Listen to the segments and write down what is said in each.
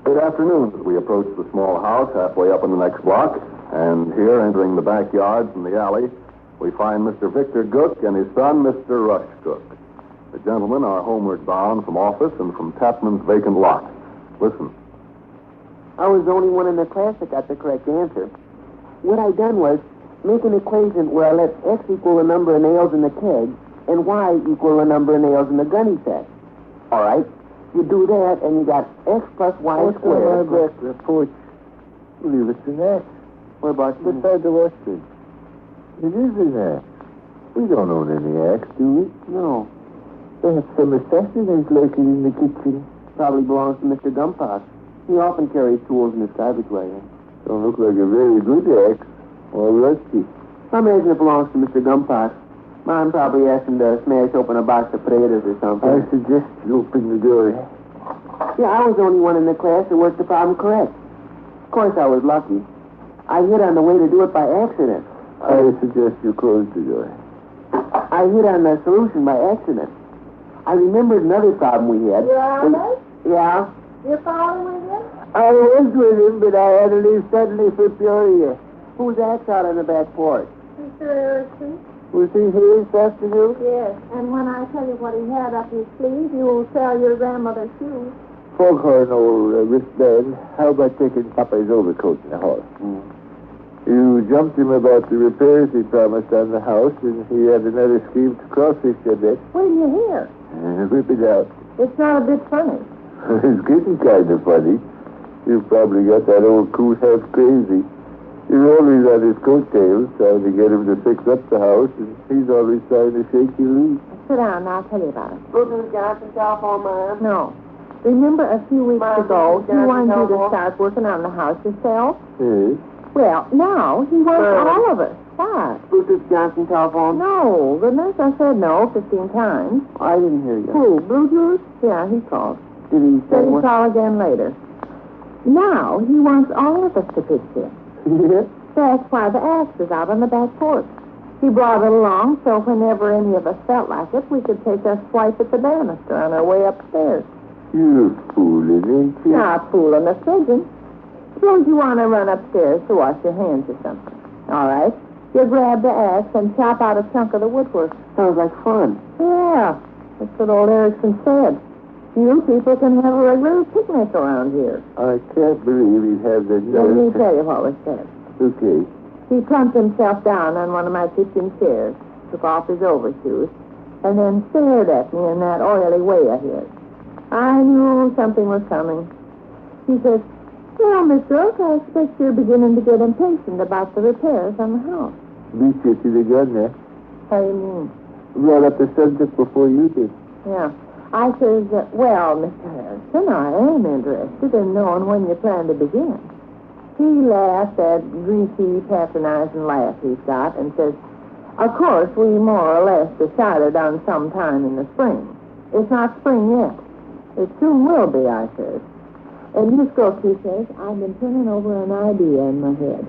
Good afternoon. We approach the small house halfway up in the next block, and here, entering the backyard from the alley, we find Mr. Victor Gook and his son, Mr. Rush Gook. The gentlemen are homeward bound from office and from Tapman's vacant lot. Listen. I was the only one in the class that got the correct answer. What I done was make an equation where I let X equal the number of nails in the keg and Y equal the number of nails in the gunny sack. All right? You do that, and you got X plus Y squared. What's the report? Leave it to that. What about you? Beside the Western. It is an axe. We don't own any axe, do we? No. They have some assassins like it in the kitchen. Probably belongs to Mr. Gumpot. He often carries tools in his garbage wagon. Don't look like a very good axe. Or rusty. I imagine it belongs to Mr. Gumpot. Mom probably asked him to smash open a box of potatoes or something. I suggest you open the door. Yeah, I was the only one in the class that worked the problem correct. Of course, I was lucky. I hit on the way to do it by accident. I suggest you close the door. I hit on the solution by accident. I remembered another problem we had. Yeah? Your father with you? I was with him, but I had to leave suddenly for Peoria. Who's that out on the back porch? Mr. Erickson? Was he here this afternoon? Yes. And when I tell you what he had up his sleeve, you'll sell your grandmother's shoes. Foghorn old wristband. How about taking Papa's overcoat in the hall? You jumped him about the repairs he promised on the house, and he had another scheme to crawfish, I bet. When you hear? Whip it out. It's not a bit funny. It's getting kind of funny. You've probably got that old coot half crazy. You're always on his coattails, trying to get him to fix up the house, and he's always trying to shake you loose. Sit down, and I'll tell you about it. Brooklyn Johnson telephone, Mom? No. Remember a few weeks ago, he wanted you to start working on the house yourself? Yes? Well, now he wants all of us. What? Bluetooth Johnson telephone? No, goodness, I said no 15 times. I didn't hear you. Who, Bluetooth? Yeah, he called. Did he say Said he'd what? call again later. Now he wants all of us to pitch in. Yeah? That's why the axe is out on the back porch. He brought it along so whenever any of us felt like it, we could take a swipe at the banister on our way upstairs. You're fooling, ain't you? Not fooling us, pigeon. Suppose you want to run upstairs to wash your hands or something. All right. You grab the axe and chop out a chunk of the woodwork. Sounds like fun. Yeah, that's what old Erickson said. You people can have a regular picnic around here. I can't believe he'd have the Let me nerve. tell you what was said. Okay. He plumped himself down on one of my kitchen chairs, took off his overshoes, and then stared at me in that oily way of his. I knew something was coming. He says, well, Miss Brooke, I expect you're beginning to get impatient about the repairs on the house. Beat you to the gun there. How do you mean? Brought up the subject before you did. Yeah. I says, well, Mr. Harrison, I am interested in knowing when you plan to begin. He laughed, that greasy, patronizing laugh he's got, and says, of course, we more or less decided on some time in the spring. It's not spring yet. It soon will be, I says. And Miss Gook, he says, I've been turning over an idea in my head.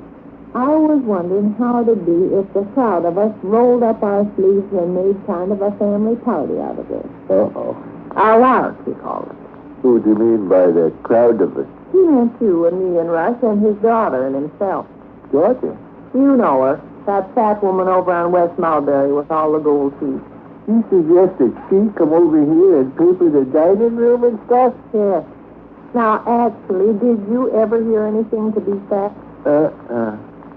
I was wondering how it'd be if the crowd of us rolled up our sleeves and made kind of a family party out of this. Uh-oh. Our lark, he called it. Who do you mean by the crowd of us? He meant you and me and Rush and his daughter and himself. Daughter? You know her, that fat woman over on West Mulberry with all the gold teeth. You suggest that she come over here and paper the dining room and stuff? Yes. Now, actually, did you ever hear anything to beat that?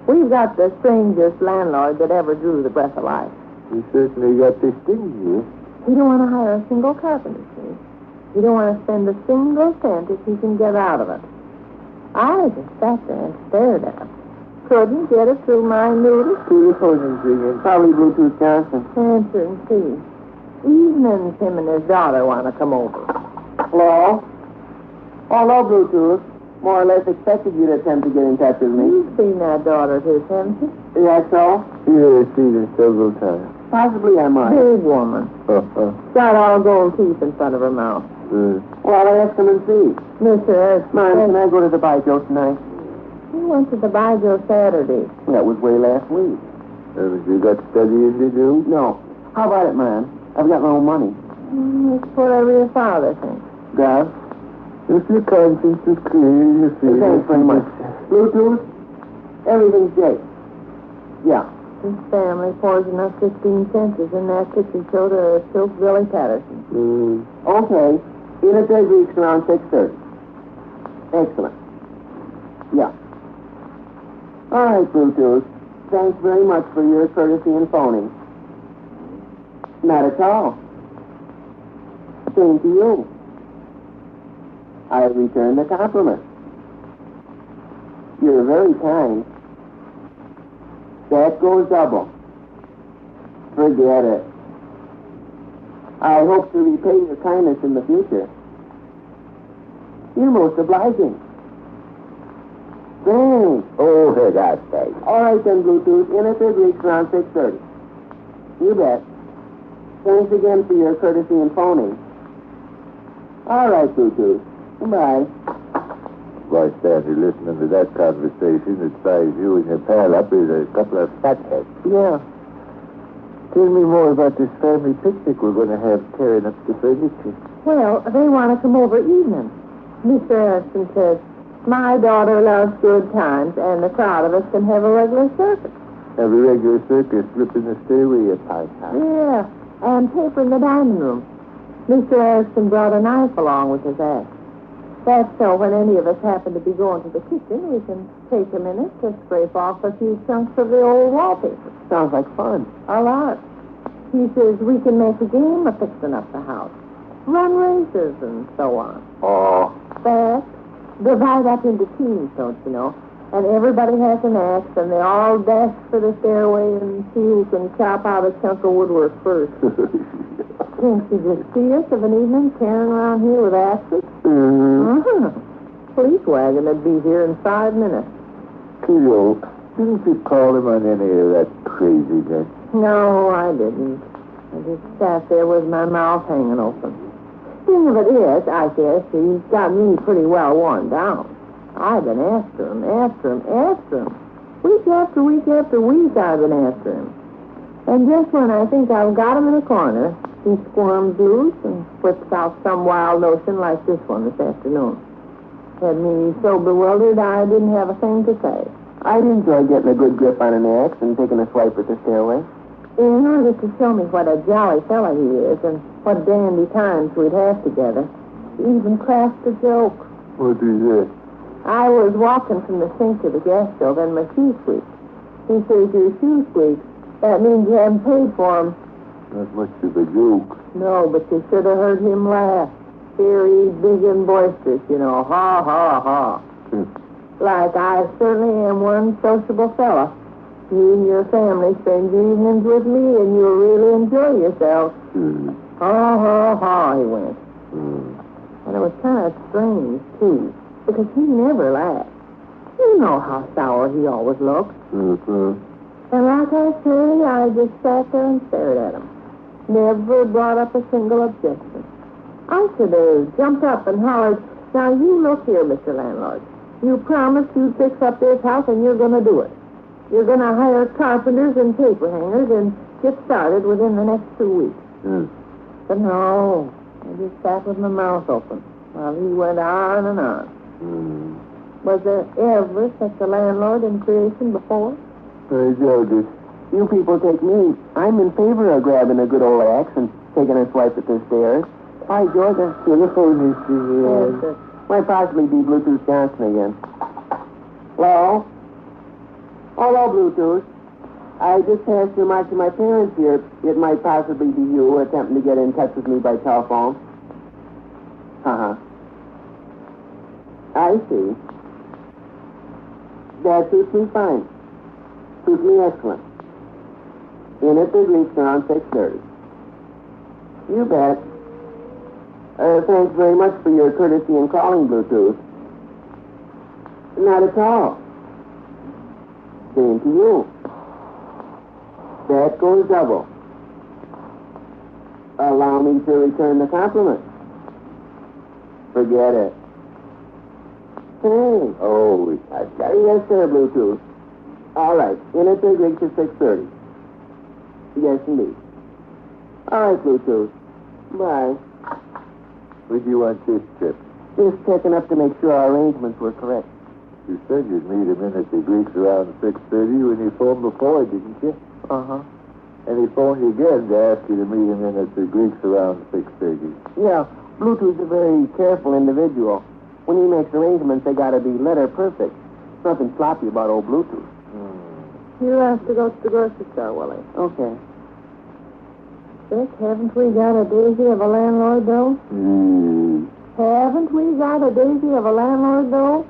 We've got the strangest landlord that ever drew the breath of life. You certainly got this thing here. He don't want to hire a single carpenter, see? He don't want to spend a single cent if he can get out of it. I just sat there and stared at him. Couldn't get it through my noodle. Who the phone is ringing? Probably Bluetooth Johnson. Answer and see. Evenings, him and his daughter want to come over. Hello? Hello, Bluetooth. More or less expected you to attempt to get in touch with me. You've seen that daughter of his, haven't you? Yeah, so? Yeah, I've seen her several times. Possibly I might. Big woman. Got all gold teeth in front of her mouth. Well, I'll ask him and see. Mr. Erickson. Mom, can I go to the Bijo tonight? He went to the Bijo Saturday. That was way last week. You got studying to do? No. How about it, man? I've got my own money. That's whatever your father thinks. Does? If your conscience is clear, you feel... Thanks very much. Bluetooth? Everything's great. Yeah. His family pours enough 15 cents in that kitchen soda to choke Billy Patterson. Okay. In a 3 weeks around 6:30. Excellent. Yeah. All right, Bluetooth. Thanks very much for your courtesy in phoning. Not at all. Same to you. I return the compliment. You're very kind. That goes double. Forget it. I hope to repay your kindness in the future. You're most obliging. Thanks. Oh, for God's sake. All right then, Bluetooth. In a 3 weeks around 6:30. You bet. Thanks again for your courtesy in phoning. All right, Bluetooth. Goodbye. Why, Stanley, listening to that conversation, it buys you and your pal up as a couple of fatheads. Yeah. Tell me more about this family picnic we're going to have tearing up the furniture. Well, they want to come over evening. Mr. Erickson says, my daughter loves good times, and the crowd of us can have a regular circus. Have a regular circus flipping the stairway apart, huh? Yeah, and paper in the dining room. Mr. Erickson brought a knife along with his axe. That's so when any of us happen to be going to the kitchen, we can take a minute to scrape off a few chunks of the old wallpaper. Sounds like fun. A lot. He says we can make a game of fixing up the house, run races, and so on. Oh. Fact, divide up into teams, don't you know? And everybody has an axe, and they all dash for the stairway and see who can chop out a chunk of woodwork first. Can't you just see us of an evening carrying around here with axes? Police wagon would be here in 5 minutes. Kiddo, didn't you call him on any of that craziness? No, I didn't. I just sat there with my mouth hanging open. Thing of it is, I guess, he's got me pretty well worn down. I've been after him. Week after week after week, I've been after him. And just when I think I've got him in a corner, he squirms loose and whips out some wild notion like this one this afternoon. Had me so bewildered I didn't have a thing to say. I'd enjoy getting a good grip on an axe and taking a swipe at the stairway. In order to show me what a jolly fella he is and what dandy times we'd have together, he even crafted a joke. What is that? I was walking from the sink to the gas stove and my shoe squeaked. He says, your shoe squeaks. That means you haven't paid for them. Not much of a joke. No, but you should have heard him laugh. Very big and boisterous, you know. Ha, ha, ha. Like I certainly am one sociable fella. You and your family spend your evenings with me, and you'll really enjoy yourself. Ha, ha, ha, he went. And it was kind of strange, too, because he never laughed. You know how sour he always looks. And like I say, I just sat there and stared at him. Never brought up a single objection. I should have jumped up and hollered, now you look here, Mr. Landlord. You promised you'd fix up this house, and you're going to do it. You're going to hire carpenters and paper hangers and get started within the next 2 weeks. But no, I just sat with my mouth open while he went on and on. Was there ever such a landlord in creation before? I doubt it. You people take me. I'm in favor of grabbing a good old axe and taking a swipe at the stairs. Hi, Georgia. Telephone is Yes, sir. Might possibly be Bluetooth Johnson again. Hello? Hello, Bluetooth. I just passed the remark to my parents here. It might possibly be you attempting to get in touch with me by telephone. I see. That suits me fine. Suits me excellent. In at the Greeks around 6:30. You bet. Thanks very much for your courtesy in calling, Bluetooth. Not at all. Same to you. That goes double. Allow me to return the compliment. Forget it. Thanks. Oh, I've got it. Yes, sir, Bluetooth. All right. In at the Greeks at 6:30. Yes, indeed. All right, Bluetooth. Bye. Where do you want this trip? Just checking up to make sure our arrangements were correct. You said you'd meet him in at the Greeks around 6:30 when you phoned before, didn't you? Uh-huh. And he phoned you again to ask you to meet him in at the Greeks around 6:30. Yeah, Bluetooth's a very careful individual. When he makes arrangements, they gotta be letter perfect. Nothing sloppy about old Bluetooth. You have to go to the grocery store, Willie. Okay. Vic, haven't we got a daisy of a landlord, though? Haven't we got a daisy of a landlord, though?